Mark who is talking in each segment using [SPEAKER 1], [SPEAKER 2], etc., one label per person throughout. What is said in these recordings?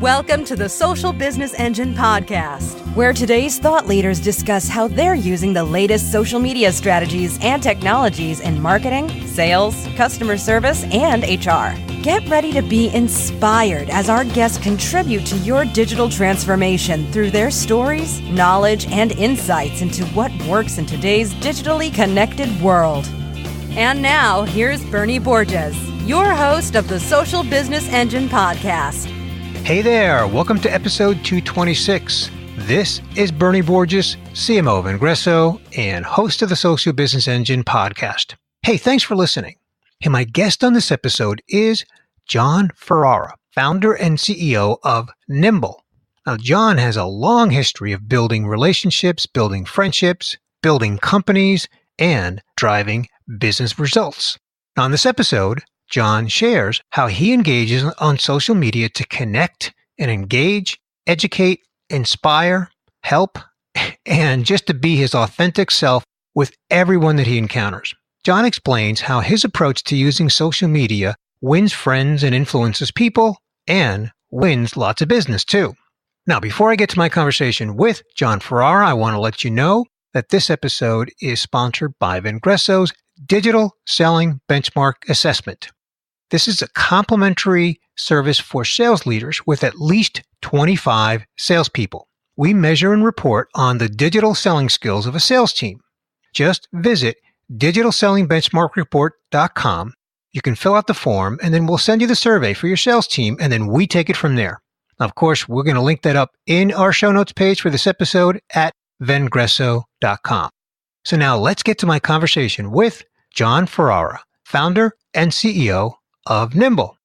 [SPEAKER 1] Welcome to the Social Business Engine podcast, where today's thought leaders discuss how they're using the latest social media strategies and technologies in marketing, sales, customer service, and HR. Get ready to be inspired as our guests contribute to your digital transformation through their stories, knowledge, and insights into what works in today's digitally connected world. And now, here's Bernie Borges, your host of the Social Business Engine podcast.
[SPEAKER 2] Hey there, welcome to episode 226. This is Bernie Borges, CMO of Ingresso and host of the Social Business Engine podcast. Hey, thanks for listening. Hey, my guest on this episode is John Ferrara, founder and CEO of Nimble. Now, John has a long history of building relationships, building friendships, building companies, and driving business results. Now, on this episode, John shares how he engages on social media to connect and engage, educate, inspire, help, and just to be his authentic self with everyone that he encounters. John explains how his approach to using social media wins friends and influences people and wins lots of business too. Now, before I get to my conversation with John Ferrara, I want to let you know that this episode is sponsored by Ingresso's Digital Selling Benchmark Assessment. This is a complimentary service for sales leaders with at least 25 salespeople. We measure and report on the digital selling skills of a sales team. Just visit digitalsellingbenchmarkreport.com. You can fill out the form, and then we'll send you the survey for your sales team, and then we take it from there. Now, of course, we're going to link that up in our show notes page for this episode at vengresso.com. So now let's get to my conversation with John Ferrara, founder and CEO of Nimble.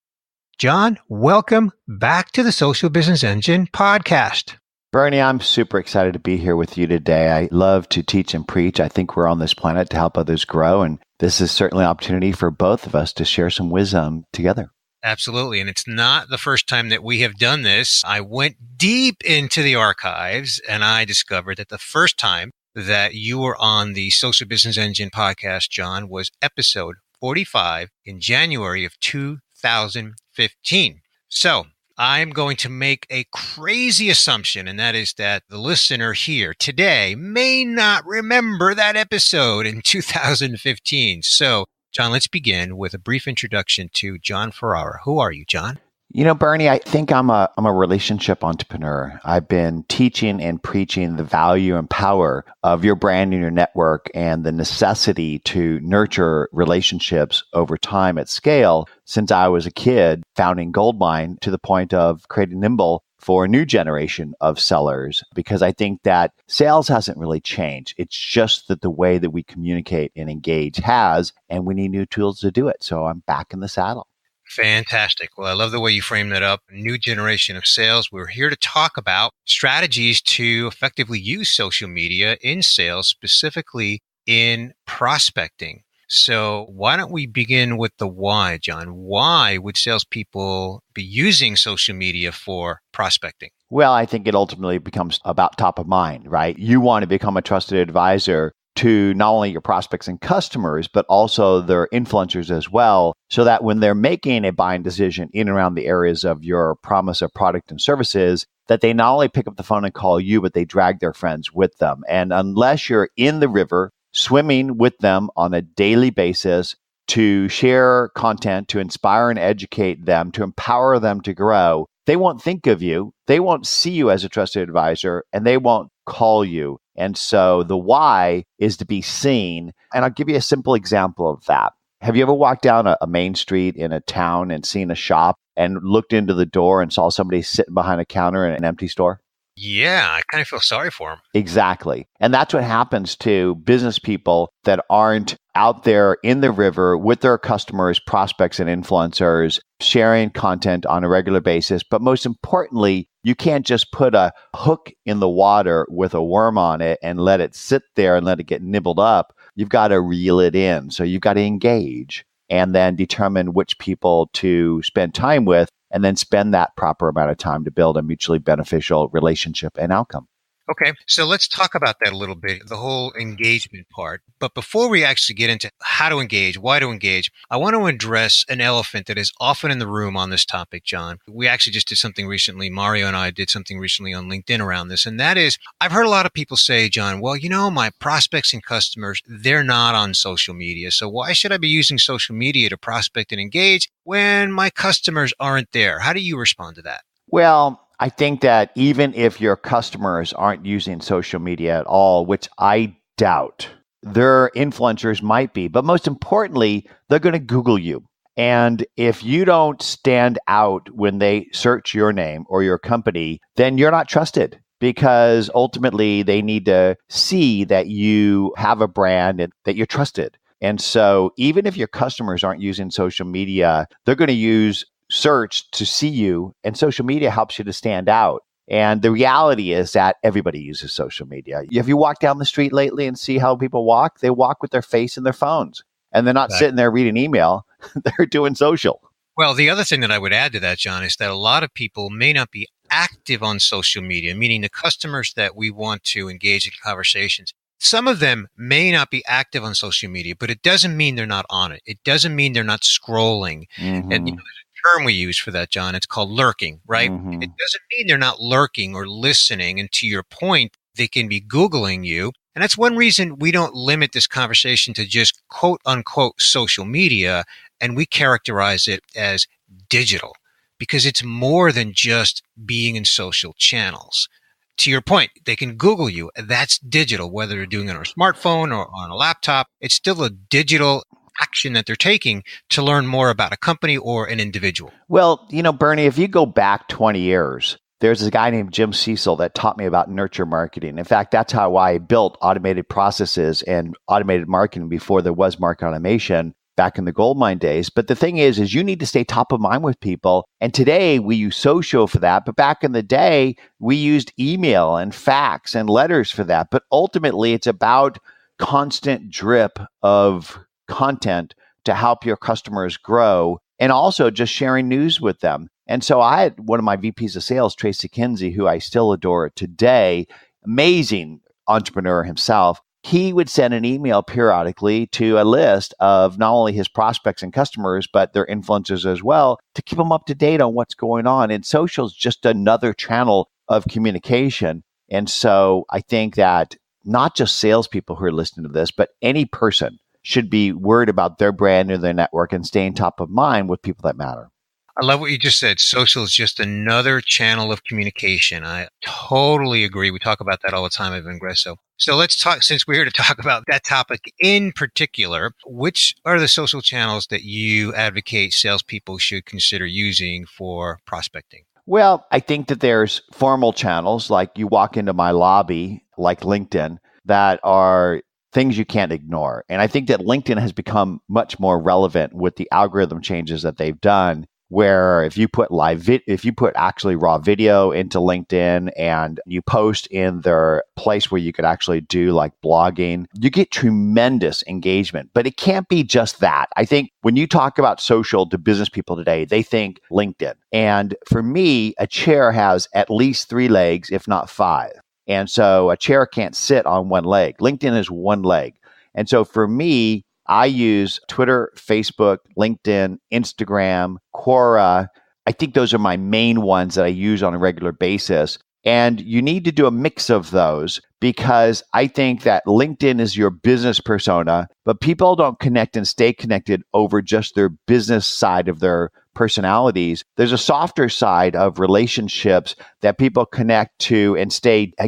[SPEAKER 2] John, welcome back to the Social Business Engine podcast.
[SPEAKER 3] Bernie, I'm super excited to be here with you today. I love to teach and preach. I think we're on this planet to help others grow, and this is certainly an opportunity for both of us to share some wisdom together.
[SPEAKER 2] Absolutely. And it's not the first time that we have done this. I went deep into the archives and I discovered that the first time that you were on the Social Business Engine podcast, John, was episode 45 in January of 2015. So I'm going to make a crazy assumption, and that is that the listener here today may not remember that episode in 2015. So, John, let's begin with a brief introduction to John Ferrara. Who are you, John?
[SPEAKER 3] You know, Bernie, I think I'm a relationship entrepreneur. I've been teaching and preaching the value and power of your brand and your network and the necessity to nurture relationships over time at scale since I was a kid, founding Goldmine to the point of creating Nimble for a new generation of sellers, because I think that sales hasn't really changed. It's just that the way that we communicate and engage has, and we need new tools to do it. So I'm back in the saddle.
[SPEAKER 2] Fantastic. Well, I love the way you frame that up. New generation of sales. We're here to talk about strategies to effectively use social media in sales, specifically in prospecting. So why don't we begin with the why, John? Why would salespeople be using social media for prospecting?
[SPEAKER 3] Well, I think it ultimately becomes about top of mind, right? You want to become a trusted advisor to not only your prospects and customers, but also their influencers as well, so that when they're making a buying decision in and around the areas of your promise of product and services, that they not only pick up the phone and call you, but they drag their friends with them. And unless you're in the river, swimming with them on a daily basis to share content, to inspire and educate them, to empower them to grow, they won't think of you, they won't see you as a trusted advisor, and they won't call you. And so the why is to be seen. And I'll give you a simple example of that. Have you ever walked down a main street in a town and seen a shop and looked into the door and saw somebody sitting behind a counter in an empty store?
[SPEAKER 2] Yeah, I kind of feel sorry for them.
[SPEAKER 3] Exactly. And that's what happens to business people that aren't out there in the river with their customers, prospects, and influencers, sharing content on a regular basis. But most importantly, you can't just put a hook in the water with a worm on it and let it sit there and let it get nibbled up. You've got to reel it in. So you've got to engage and then determine which people to spend time with, and then spend that proper amount of time to build a mutually beneficial relationship and outcome.
[SPEAKER 2] Okay, so let's talk about that a little bit, the whole engagement part. But before we actually get into how to engage, why to engage, I want to address an elephant that is often in the room on this topic, John. We actually just did something recently. Mario and I did something recently on LinkedIn around this. And that is, I've heard a lot of people say, John, well, my prospects and customers, they're not on social media. So why should I be using social media to prospect and engage when my customers aren't there? How do you respond to that?
[SPEAKER 3] Well, I think that even if your customers aren't using social media at all, which I doubt, their influencers might be, but most importantly, they're going to Google you. And if you don't stand out when they search your name or your company, then you're not trusted, because ultimately they need to see that you have a brand and that you're trusted. And so even if your customers aren't using social media, they're going to use search to see you, and social media helps you to stand out. And the reality is that everybody uses social media. If you walk down the street lately and see how people walk, they walk with their face in their phones, and they're not sitting there reading email. They're doing social.
[SPEAKER 2] Well, the other thing that I would add to that, John, is that a lot of people may not be active on social media, meaning the customers that we want to engage in conversations. Some of them may not be active on social media, but it doesn't mean they're not on it. It doesn't mean they're not scrolling.
[SPEAKER 3] Mm-hmm.
[SPEAKER 2] And there's a term we use for that, John. It's called lurking, right?
[SPEAKER 3] Mm-hmm.
[SPEAKER 2] It doesn't mean they're not lurking or listening. And to your point, they can be Googling you. And that's one reason we don't limit this conversation to just quote unquote social media. And we characterize it as digital, because it's more than just being in social channels. To your point, they can Google you. That's digital, whether they're doing it on a smartphone or on a laptop. It's still a digital action that they're taking to learn more about a company or an individual.
[SPEAKER 3] Well, Bernie, if you go back 20 years, there's a guy named Jim Cecil that taught me about nurture marketing. In fact, that's how I built automated processes and automated marketing before there was market automation back in the gold mine days. But the thing is you need to stay top of mind with people. And today we use social for that. But back in the day, we used email and fax and letters for that. But ultimately, it's about constant drip of content to help your customers grow, and also just sharing news with them. And so I had one of my VPs of sales, Tracy Kinsey, who I still adore today, amazing entrepreneur himself. He would send an email periodically to a list of not only his prospects and customers, but their influencers as well, to keep them up to date on what's going on. And social is just another channel of communication. And so I think that not just salespeople who are listening to this, but any person should be worried about their brand or their network and staying top of mind with people that matter.
[SPEAKER 2] I love what you just said. Social is just another channel of communication. I totally agree. We talk about that all the time at Vengresso. So let's talk, since we're here to talk about that topic in particular, which are the social channels that you advocate salespeople should consider using for prospecting?
[SPEAKER 3] Well, I think that there's formal channels, like you walk into my lobby, like LinkedIn, that are things you can't ignore. And I think that LinkedIn has become much more relevant with the algorithm changes that they've done, where if you put actually raw video into LinkedIn and you post in their place where you could actually do like blogging, you get tremendous engagement. But it can't be just that. I think when you talk about social to business people today, they think LinkedIn. And for me, a chair has at least 3 legs, if not 5. And so a chair can't sit on one leg. LinkedIn is one leg. And so for me, I use Twitter, Facebook, LinkedIn, Instagram, Quora. I think those are my main ones that I use on a regular basis. And you need to do a mix of those, because I think that LinkedIn is your business persona, but people don't connect and stay connected over just their business side of their personalities. There's a softer side of relationships that people connect to and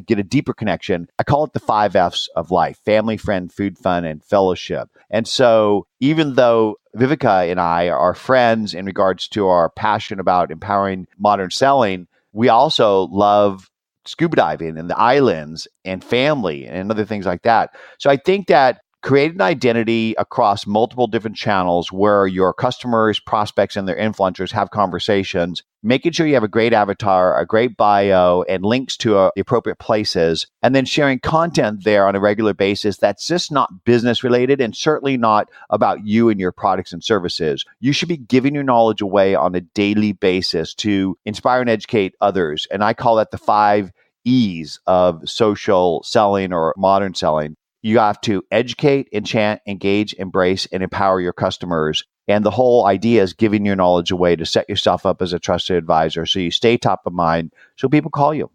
[SPEAKER 3] get a deeper connection. I call it the 5 F's of life: family, friend, food, fun, and fellowship. And so even though Vivica and I are friends in regards to our passion about empowering modern selling, we also love scuba diving and the islands and family and other things like that. So I think that create an identity across multiple different channels where your customers, prospects, and their influencers have conversations, making sure you have a great avatar, a great bio, and links to the appropriate places, and then sharing content there on a regular basis that's just not business related and certainly not about you and your products and services. You should be giving your knowledge away on a daily basis to inspire and educate others. And I call that the 5 ease of social selling or modern selling. You have to educate, enchant, engage, embrace, and empower your customers. And the whole idea is giving your knowledge away to set yourself up as a trusted advisor so you stay top of mind so people call you.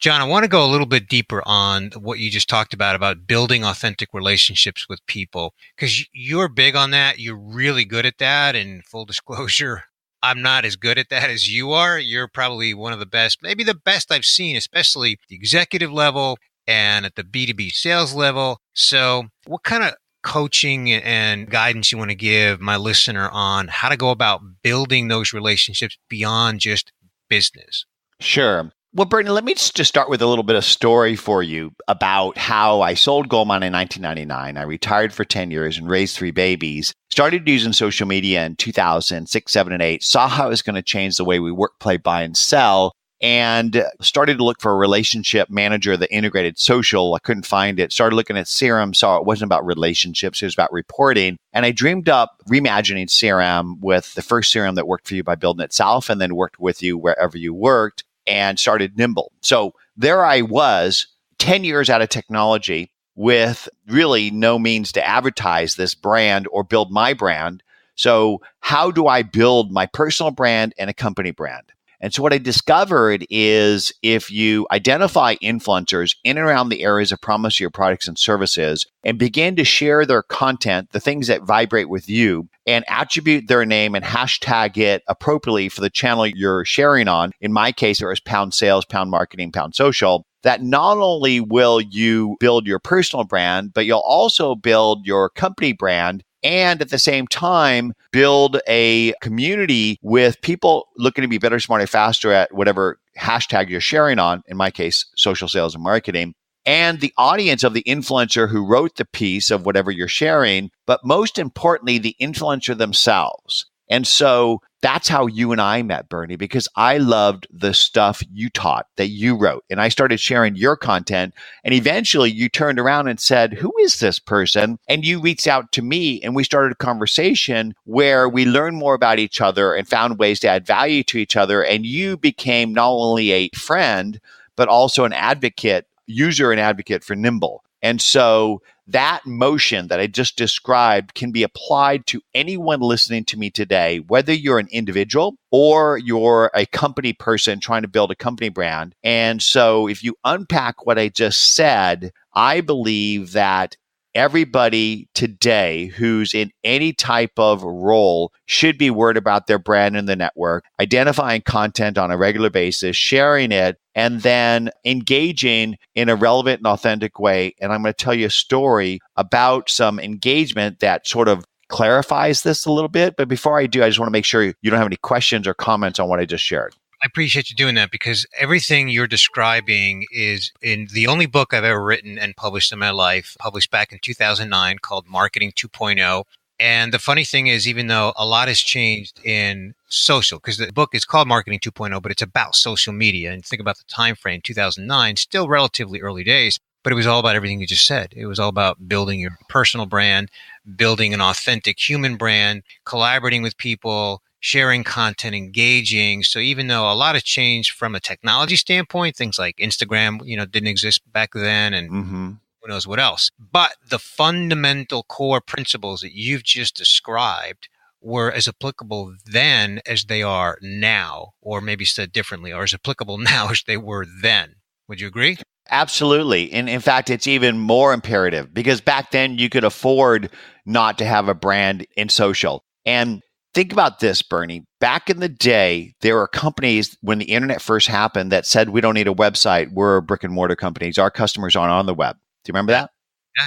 [SPEAKER 2] John, I want to go a little bit deeper on what you just talked about building authentic relationships with people, because you're big on that. You're really good at that. And full disclosure, I'm not as good at that as you are. You're probably one of the best, maybe the best I've seen, especially the executive level and at the B2B sales level. So what kind of coaching and guidance you want to give my listener on how to go about building those relationships beyond just business?
[SPEAKER 3] Sure. Well, Bernie, let me just start with a little bit of story for you about how I sold Goldmine in 1999. I retired for 10 years and raised 3 babies. Started using social media in 2006, 7, and 8. Saw how it was going to change the way we work, play, buy, and sell. And started to look for a relationship manager that integrated social. I couldn't find it. Started looking at CRM, saw it wasn't about relationships, it was about reporting. And I dreamed up reimagining CRM with the first CRM that worked for you by building itself and then worked with you wherever you worked and started Nimble. So there I was, 10 years out of technology with really no means to advertise this brand or build my brand. So how do I build my personal brand and a company brand? And so what I discovered is if you identify influencers in and around the areas of promise of your products and services and begin to share their content, the things that vibrate with you, and attribute their name and hashtag it appropriately for the channel you're sharing on, in my case, it was pound sales, pound marketing, pound social, that not only will you build your personal brand, but you'll also build your company brand. And at the same time, build a community with people looking to be better, smarter, faster at whatever hashtag you're sharing on, in my case, social sales and marketing, and the audience of the influencer who wrote the piece of whatever you're sharing, but most importantly, the influencer themselves. And so that's how you and I met, Bernie, because I loved the stuff you taught, that you wrote. And I started sharing your content. And eventually you turned around and said, who is this person? And you reached out to me and we started a conversation where we learned more about each other and found ways to add value to each other. And you became not only a friend, but also an advocate, user and advocate for Nimble. And so that motion that I just described can be applied to anyone listening to me today, whether you're an individual or you're a company person trying to build a company brand. And so if you unpack what I just said, I believe that everybody today who's in any type of role should be worried about their brand in the network, identifying content on a regular basis, sharing it, and then engaging in a relevant and authentic way. And I'm going to tell you a story about some engagement that sort of clarifies this a little bit. But before I do, I just want to make sure you don't have any questions or comments on what I just shared.
[SPEAKER 2] I appreciate you doing that because everything you're describing is in the only book I've ever written and published in my life, published back in 2009, called Marketing 2.0. And the funny thing is, even though a lot has changed in social, because the book is called Marketing 2.0, but it's about social media. And think about the time frame, 2009, still relatively early days, but it was all about everything you just said. It was all about building your personal brand, building an authentic human brand, collaborating with people, sharing content, engaging. So even though a lot has changed from a technology standpoint, things like Instagram, didn't exist back then and who knows what else. But the fundamental core principles that you've just described were as applicable then as they are now, or maybe said differently, or as applicable now as they were then. Would you agree?
[SPEAKER 3] Absolutely. And in fact, it's even more imperative because back then you could afford not to have a brand in social. And think about this, Bernie. Back in the day, there were companies when the internet first happened that said, we don't need a website. We're brick and mortar companies. Our customers aren't on the web. Do you remember that?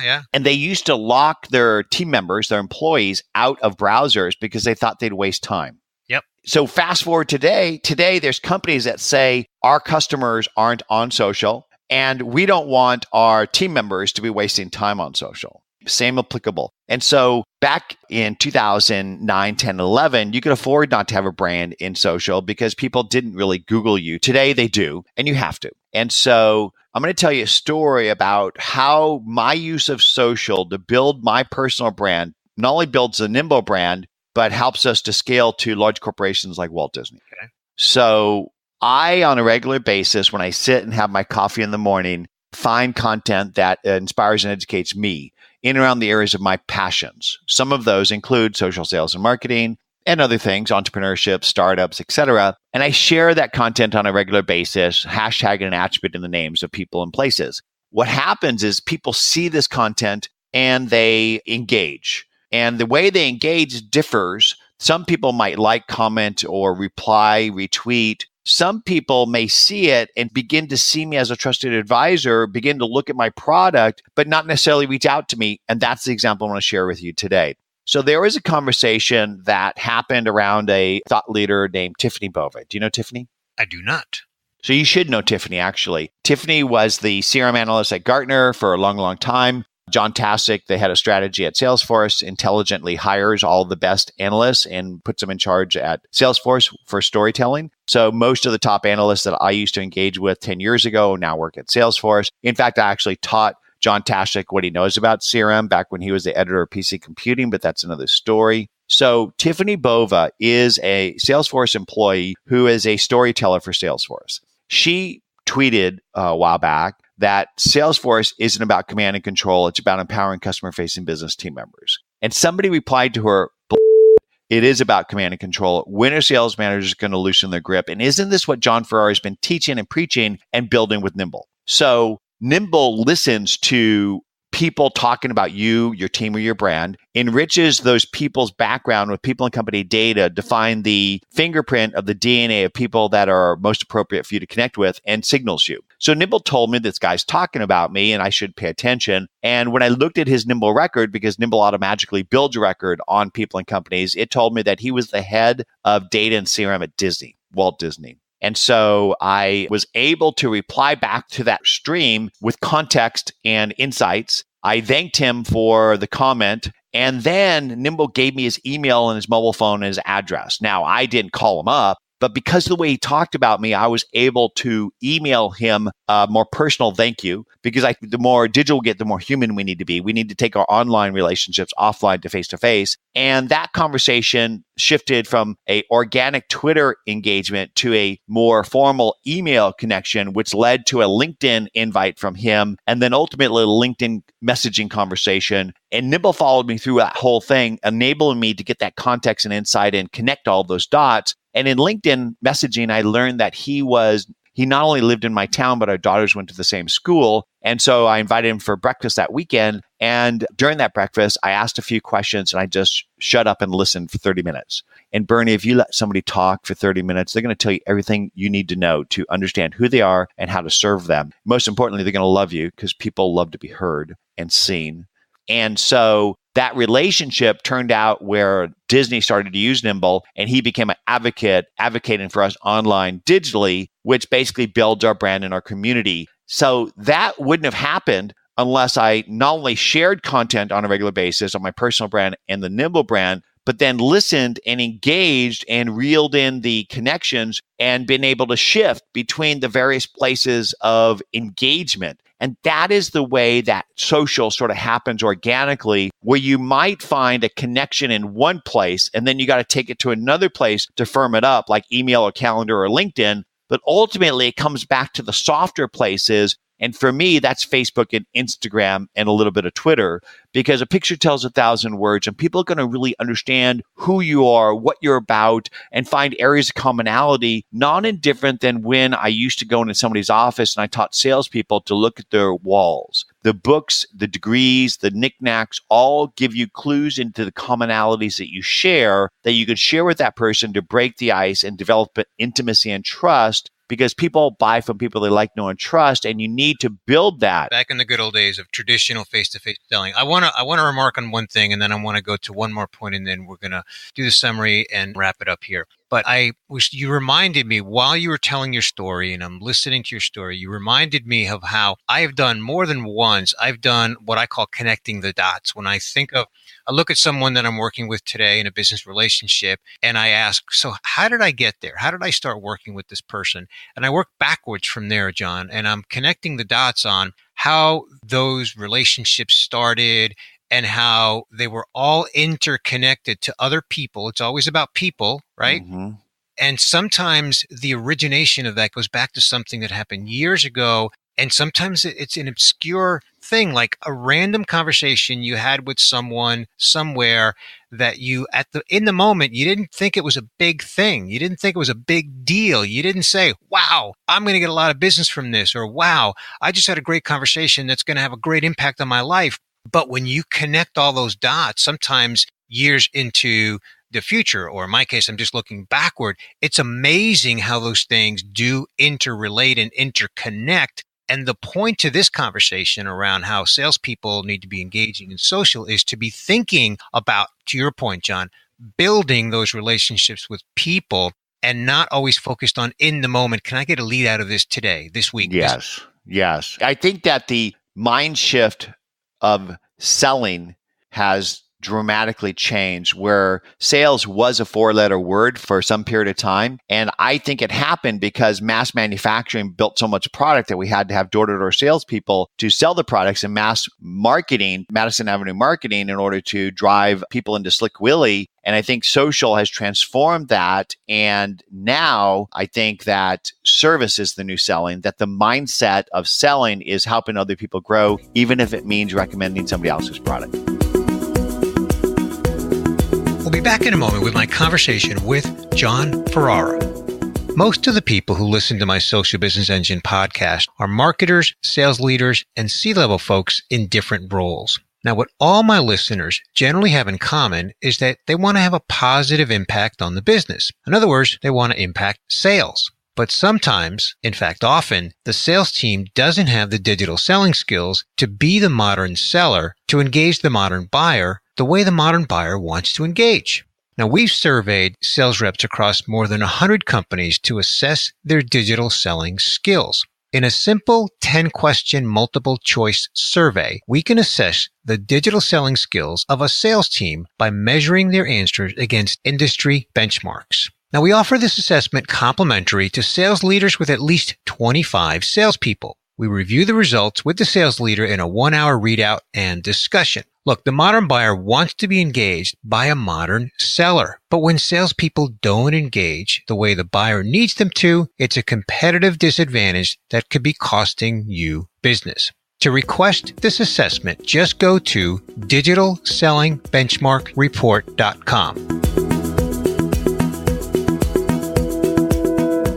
[SPEAKER 2] Yeah.
[SPEAKER 3] And they used to lock their team members, their employees out of browsers because they thought they'd waste time.
[SPEAKER 2] Yep.
[SPEAKER 3] So fast forward today, there's companies that say our customers aren't on social and we don't want our team members to be wasting time on social. Same applicable. And so back in 2009, 10, 11, you could afford not to have a brand in social because people didn't really Google you. Today they do, and you have to. And so I'm going to tell you a story about how my use of social to build my personal brand not only builds a Nimble brand, but helps us to scale to large corporations like Walt Disney.
[SPEAKER 2] Okay.
[SPEAKER 3] So I, on a regular basis, when I sit and have my coffee in the morning, find content that inspires and educates me in and around the areas of my passions. Some of those include social sales and marketing and other things, entrepreneurship, startups, etc. And I share that content on a regular basis, hashtag and attribute in the names of people and places. What happens is people see this content and they engage. And the way they engage differs. Some people might like, comment, or reply, retweet. Some people may see it and begin to see me as a trusted advisor, begin to look at my product, but not necessarily reach out to me. And that's the example I want to share with you today. So there was a conversation that happened around a thought leader named Tiffany Bova. Do you know Tiffany?
[SPEAKER 2] I do not.
[SPEAKER 3] So you should know Tiffany, actually. Tiffany was the CRM analyst at Gartner for a long, long time. John Tasic, they had a strategy at Salesforce, intelligently hires all the best analysts and puts them in charge at Salesforce for storytelling. So most of the top analysts that I used to engage with 10 years ago now work at Salesforce. In fact, I actually taught John Tasic what he knows about CRM back when he was the editor of PC Computing, but that's another story. So Tiffany Bova is a Salesforce employee who is a storyteller for Salesforce. She tweeted a while back that Salesforce isn't about command and control. It's about empowering customer-facing business team members. And somebody replied to her, it is about command and control. When are sales managers going to loosen their grip? And isn't this what John Ferrari has been teaching and preaching and building with Nimble? So Nimble listens to people talking about you, your team, or your brand, enriches those people's background with people and company data to find the fingerprint of the DNA of people that are most appropriate for you to connect with, and signals you. So Nimble told me this guy's talking about me and I should pay attention. And when I looked at his Nimble record, because Nimble automatically builds a record on people and companies, it told me that he was the head of data and CRM at Disney, Walt Disney. And so I was able to reply back to that stream with context and insights. I thanked him for the comment. And then Nimble gave me his email and his mobile phone and his address. Now, I didn't call him up, but because of the way he talked about me, I was able to email him a more personal thank you, because the more digital we get, the more human we need to be. We need to take our online relationships offline to face. And that conversation shifted from a organic Twitter engagement to a more formal email connection, which led to a LinkedIn invite from him, and then ultimately a LinkedIn messaging conversation. And Nimble followed me through that whole thing, enabling me to get that context and insight and connect all those dots. And in LinkedIn messaging, I learned that he not only lived in my town, but our daughters went to the same school. And so I invited him for breakfast that weekend. And during that breakfast, I asked a few questions and I just shut up and listened for 30 minutes. And Bernie, if you let somebody talk for 30 minutes, they're going to tell you everything you need to know to understand who they are and how to serve them. Most importantly, they're going to love you, because people love to be heard and seen. And so that relationship turned out where Disney started to use Nimble, and he became an advocating for us online digitally, which basically builds our brand and our community. So that wouldn't have happened unless I not only shared content on a regular basis on my personal brand and the Nimble brand, but then listened and engaged and reeled in the connections and been able to shift between the various places of engagement. And that is the way that social sort of happens organically, where you might find a connection in one place and then you got to take it to another place to firm it up, like email or calendar or LinkedIn. But ultimately, it comes back to the softer places. And for me, that's Facebook and Instagram and a little bit of Twitter, because a picture tells 1,000 words, and people are going to really understand who you are, what you're about, and find areas of commonality, not indifferent than when I used to go into somebody's office and I taught salespeople to look at their walls. The books, the degrees, the knickknacks all give you clues into the commonalities that you could share with that person to break the ice and develop intimacy and trust. Because people buy from people they like, know, and trust, and you need to build that.
[SPEAKER 2] Back in the good old days of traditional face-to-face selling, I want to remark on one thing, and then I want to go to one more point, and then we're going to do the summary and wrap it up here. But you reminded me while you were telling your story, and I'm listening to your story, you reminded me of how I have done more than once. I've done what I call connecting the dots. When I look at someone that I'm working with today in a business relationship, and I ask, so how did I get there? How did I start working with this person? And I work backwards from there, John, and I'm connecting the dots on how those relationships started and how they were all interconnected to other people. It's always about people, right?
[SPEAKER 3] Mm-hmm.
[SPEAKER 2] And sometimes the origination of that goes back to something that happened years ago. And sometimes it's an obscure thing, like a random conversation you had with someone somewhere that you in the moment, you didn't think it was a big thing. You didn't think it was a big deal. You didn't say, wow, I'm going to get a lot of business from this, or wow, I just had a great conversation that's going to have a great impact on my life. But when you connect all those dots, sometimes years into the future, or in my case, I'm just looking backward, it's amazing how those things do interrelate and interconnect. And the point to this conversation around how salespeople need to be engaging in social is to be thinking about, to your point, John, building those relationships with people and not always focused on in the moment. Can I get a lead out of this today, this week?
[SPEAKER 3] Yes. I think that the mind shift of selling has dramatically changed, where sales was a 4-letter word for some period of time. And I think it happened because mass manufacturing built so much product that we had to have door-to-door salespeople to sell the products, and mass marketing, Madison Avenue marketing, in order to drive people into Slick Willie. And I think social has transformed that. And now I think that service is the new selling, that the mindset of selling is helping other people grow, even if it means recommending somebody else's product.
[SPEAKER 2] We'll be back in a moment with my conversation with John Ferrara. Most of the people who listen to my Social Business Engine podcast are marketers, sales leaders, and C-level folks in different roles. Now, what all my listeners generally have in common is that they want to have a positive impact on the business. In other words, they want to impact sales. But sometimes, in fact, often, the sales team doesn't have the digital selling skills to be the modern seller, to engage the modern buyer the way the modern buyer wants to engage. Now, we've surveyed sales reps across more than 100 companies to assess their digital selling skills. In a simple 10-question multiple choice survey, we can assess the digital selling skills of a sales team by measuring their answers against industry benchmarks. Now, we offer this assessment complimentary to sales leaders with at least 25 salespeople. We review the results with the sales leader in a 1-hour readout and discussion. Look, the modern buyer wants to be engaged by a modern seller. But when salespeople don't engage the way the buyer needs them to, it's a competitive disadvantage that could be costing you business. To request this assessment, just go to digitalsellingbenchmarkreport.com.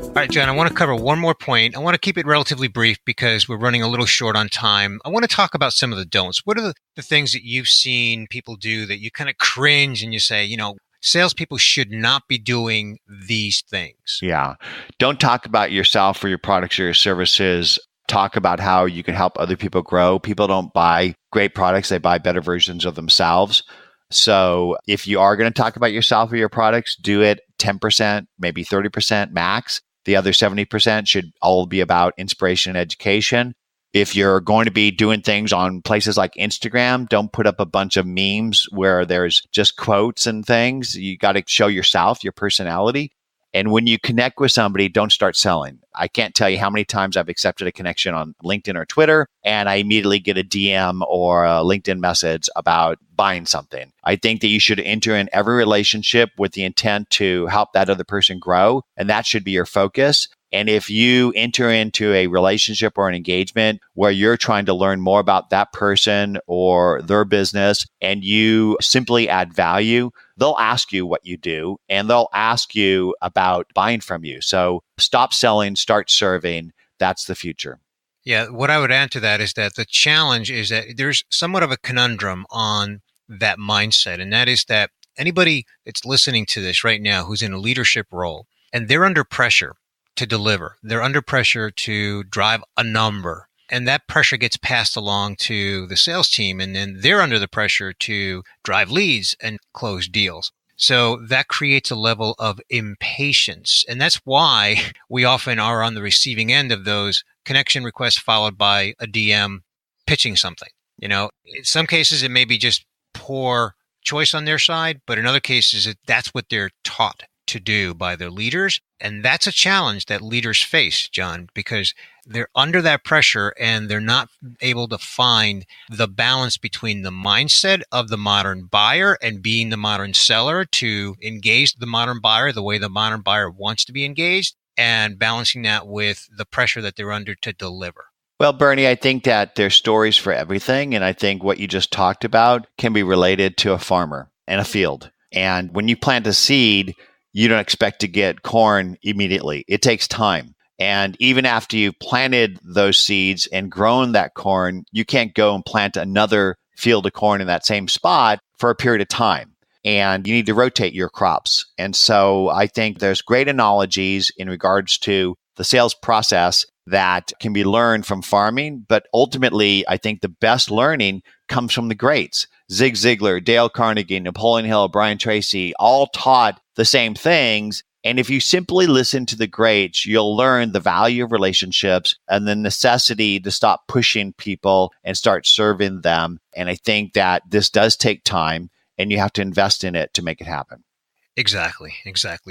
[SPEAKER 2] All right, John, I want to cover one more point. I want to keep it relatively brief because we're running a little short on time. I want to talk about some of the don'ts. What are the things that you've seen people do that you kind of cringe and you say, salespeople should not be doing these things?
[SPEAKER 3] Yeah. Don't talk about yourself or your products or your services. Talk about how you can help other people grow. People don't buy great products. They buy better versions of themselves. So if you are going to talk about yourself or your products, do it 10%, maybe 30% max. The other 70% should all be about inspiration and education. If you're going to be doing things on places like Instagram, don't put up a bunch of memes where there's just quotes and things. You got to show yourself, your personality. And when you connect with somebody, don't start selling. I can't tell you how many times I've accepted a connection on LinkedIn or Twitter, and I immediately get a DM or a LinkedIn message about buying something. I think that you should enter in every relationship with the intent to help that other person grow, and that should be your focus. And if you enter into a relationship or an engagement where you're trying to learn more about that person or their business and you simply add value, they'll ask you what you do and they'll ask you about buying from you. So stop selling, start serving. That's the future.
[SPEAKER 2] Yeah, what I would add to that is that the challenge is that there's somewhat of a conundrum on that mindset. And that is that anybody that's listening to this right now who's in a leadership role and they're under pressure to deliver. They're under pressure to drive a number. And that pressure gets passed along to the sales team. And then they're under the pressure to drive leads and close deals. So that creates a level of impatience. And that's why we often are on the receiving end of those connection requests followed by a DM pitching something. In some cases, it may be just poor choice on their side, but in other cases, that's what they're taught to do by their leaders. And that's a challenge that leaders face, John, because they're under that pressure and they're not able to find the balance between the mindset of the modern buyer and being the modern seller to engage the modern buyer the way the modern buyer wants to be engaged, and balancing that with the pressure that they're under to deliver.
[SPEAKER 3] Well, Bernie, I think that there's stories for everything. And I think what you just talked about can be related to a farmer and a field. And when you plant a seed, you don't expect to get corn immediately. It takes time. And even after you've planted those seeds and grown that corn, you can't go and plant another field of corn in that same spot for a period of time. And you need to rotate your crops. And so I think there's great analogies in regards to the sales process that can be learned from farming. But ultimately, I think the best learning comes from the greats. Zig Ziglar, Dale Carnegie, Napoleon Hill, Brian Tracy, all taught the same things. And if you simply listen to the greats, you'll learn the value of relationships and the necessity to stop pushing people and start serving them. And I think that this does take time, and you have to invest in it to make it happen.
[SPEAKER 2] Exactly.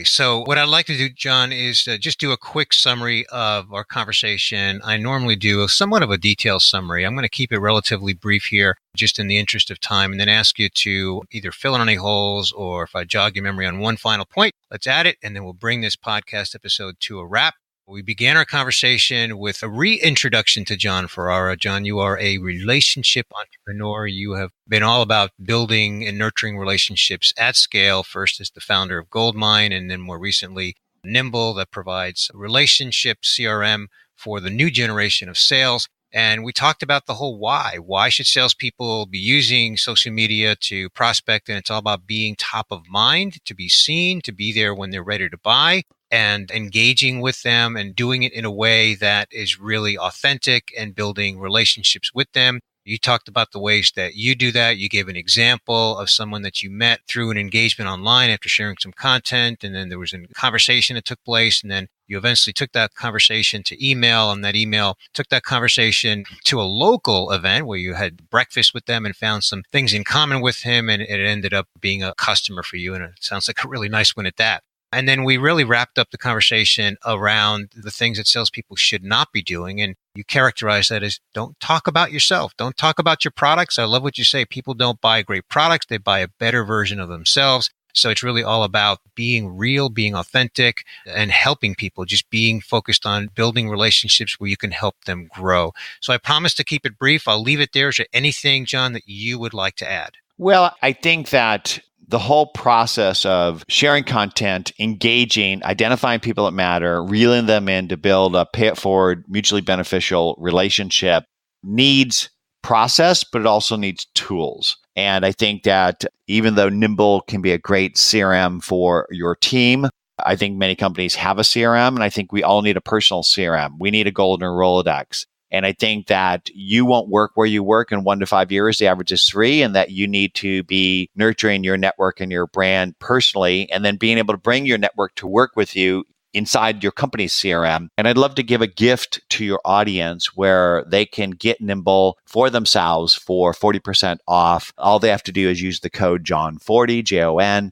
[SPEAKER 2] So what I'd like to do, John, is just do a quick summary of our conversation. I normally do somewhat of a detailed summary. I'm going to keep it relatively brief here, just in the interest of time, and then ask you to either fill in any holes, or if I jog your memory on one final point, let's add it, and then we'll bring this podcast episode to a wrap. We began our conversation with a reintroduction to John Ferrara. John, you are a relationship entrepreneur. You have been all about building and nurturing relationships at scale, first as the founder of Goldmine, and then more recently, Nimble, that provides relationship CRM for the new generation of sales. And we talked about the whole why. Why should salespeople be using social media to prospect? And it's all about being top of mind, to be seen, to be there when they're ready to buy, and engaging with them and doing it in a way that is really authentic and building relationships with them. You talked about the ways that you do that. You gave an example of someone that you met through an engagement online after sharing some content, and then there was a conversation that took place, and then you eventually took that conversation to email, and that email took that conversation to a local event where you had breakfast with them and found some things in common with him, and it ended up being a customer for you, and it sounds like a really nice one at that. And then we really wrapped up the conversation around the things that salespeople should not be doing. And you characterize that as, don't talk about yourself. Don't talk about your products. I love what you say. People don't buy great products. They buy a better version of themselves. So it's really all about being real, being authentic, and helping people, just being focused on building relationships where you can help them grow. So I promise to keep it brief. I'll leave it there. Is there anything, John, that you would like to add?
[SPEAKER 3] Well, I think that the whole process of sharing content, engaging, identifying people that matter, reeling them in to build a pay it forward, mutually beneficial relationship needs process, but it also needs tools. And I think that even though Nimble can be a great CRM for your team, I think many companies have a CRM, and I think we all need a personal CRM. We need a golden Rolodex. And I think that you won't work where you work in 1 to 5 years. The average is 3, and that you need to be nurturing your network and your brand personally, and then being able to bring your network to work with you inside your company's CRM. And I'd love to give a gift to your audience where they can get Nimble for themselves for 40% off. All they have to do is use the code JOHN40, JON40.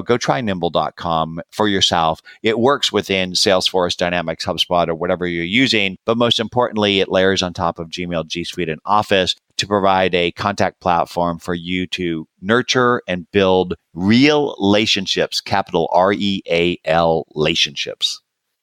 [SPEAKER 3] Go try nimble.com for yourself. It works within Salesforce, Dynamics, HubSpot, or whatever you're using. But most importantly, it layers on top of Gmail, G Suite, and Office to provide a contact platform for you to nurture and build real relationships, capital REAL relationships.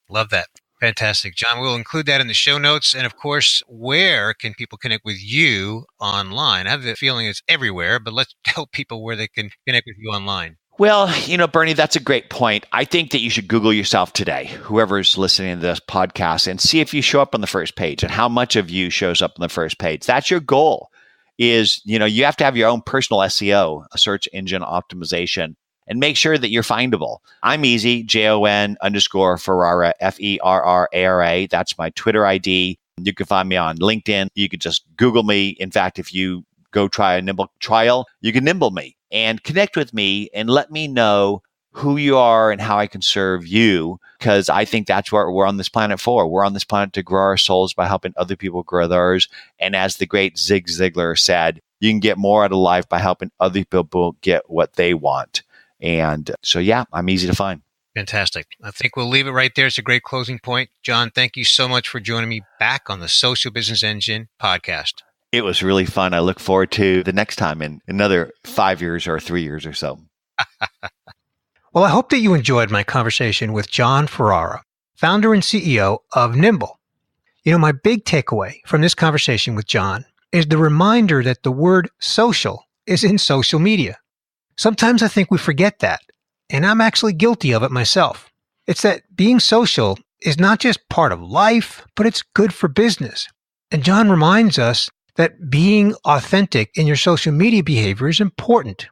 [SPEAKER 2] Love that. Fantastic. John, we'll include that in the show notes. And of course, where can people connect with you online? I have the feeling it's everywhere, but let's tell people where they can connect with you online.
[SPEAKER 3] Well, Bernie, that's a great point. I think that you should Google yourself today, whoever's listening to this podcast, and see if you show up on the first page and how much of you shows up on the first page. That's your goal. You have to have your own personal SEO, a search engine optimization, and make sure that you're findable. I'm easy, JON_Ferrara, FERRARA. That's my Twitter ID. You can find me on LinkedIn. You could just Google me. In fact, if you go try a Nimble trial, you can Nimble me and connect with me and let me know who you are and how I can serve you, because I think that's what we're on this planet for. We're on this planet to grow our souls by helping other people grow theirs. And as the great Zig Ziglar said, you can get more out of life by helping other people get what they want. And so, yeah, I'm easy to find.
[SPEAKER 2] Fantastic. I think we'll leave it right there. It's a great closing point. John, thank you so much for joining me back on the Social Business Engine podcast.
[SPEAKER 3] It was really fun. I look forward to the next time in another 5 years or 3 years or so.
[SPEAKER 2] Well, I hope that you enjoyed my conversation with John Ferrara, founder and CEO of Nimble. You know, my big takeaway from this conversation with John is the reminder that the word social is in social media. Sometimes I think we forget that, and I'm actually guilty of it myself. It's that being social is not just part of life, but it's good for business. And John reminds us that being authentic in your social media behavior is important.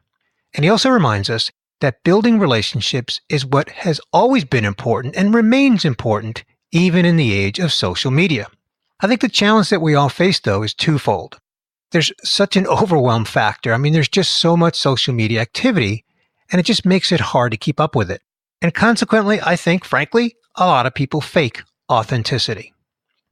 [SPEAKER 2] And he also reminds us that building relationships is what has always been important and remains important even in the age of social media. I think the challenge that we all face, though, is twofold. There's such an overwhelm factor. I mean, there's just so much social media activity, and it just makes it hard to keep up with it. And consequently, I think, frankly, a lot of people fake authenticity.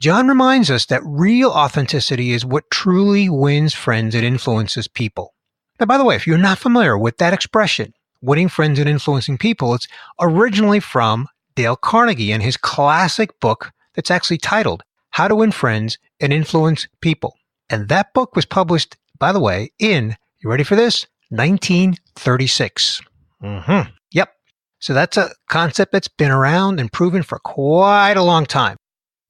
[SPEAKER 2] John reminds us that real authenticity is what truly wins friends and influences people. Now, by the way, if you're not familiar with that expression, winning friends and influencing people, it's originally from Dale Carnegie and his classic book that's actually titled How to Win Friends and Influence People. And that book was published, by the way, in, you ready for this? 1936. Yep. So that's a concept that's been around and proven for quite a long time.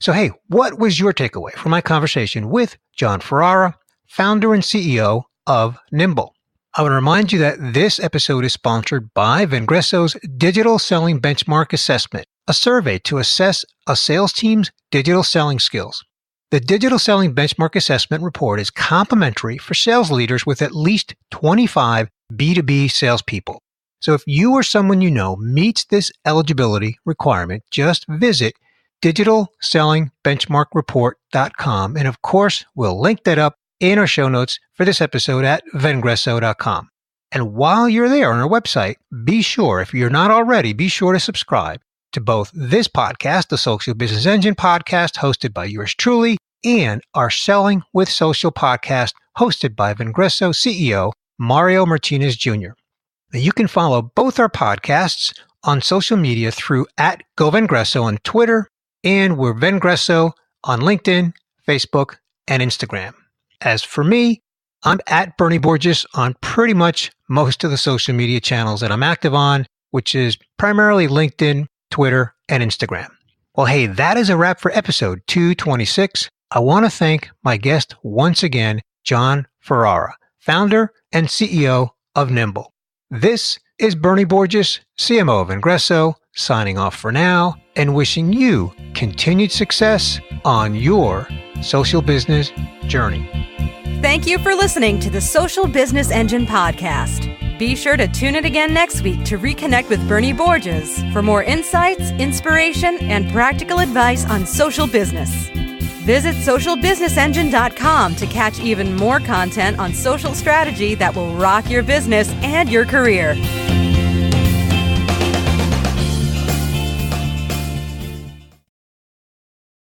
[SPEAKER 2] So hey, what was your takeaway from my conversation with John Ferrara, founder and CEO of Nimble? I want to remind you that this episode is sponsored by Vengresso's Digital Selling Benchmark Assessment, a survey to assess a sales team's digital selling skills. The Digital Selling Benchmark Assessment report is complimentary for sales leaders with at least 25 B2B salespeople. So if you or someone you know meets this eligibility requirement, just visit digitalsellingbenchmarkreport.com. And of course, we'll link that up in our show notes for this episode at vengresso.com. And while you're there on our website, be sure, if you're not already, be sure to subscribe to both this podcast, the Social Business Engine podcast, hosted by yours truly, and our Selling with Social podcast, hosted by Vengresso CEO Mario Martinez Jr. Now, you can follow both our podcasts on social media through @GoVengresso on Twitter, and we're Vengresso on LinkedIn, Facebook, and Instagram. As for me, I'm @Bernie Borges on pretty much most of the social media channels that I'm active on, which is primarily LinkedIn, Twitter, and Instagram. Well, hey, that is a wrap for episode 226. I want to thank my guest once again, John Ferrara, founder and CEO of Nimble. This is Bernie Borges, CMO of Vengresso, signing off for now and wishing you continued success on your social business journey.
[SPEAKER 1] Thank you for listening to the Social Business Engine podcast. Be sure to tune in again next week to reconnect with Bernie Borges for more insights, inspiration, and practical advice on social business. Visit socialbusinessengine.com to catch even more content on social strategy that will rock your business and your career.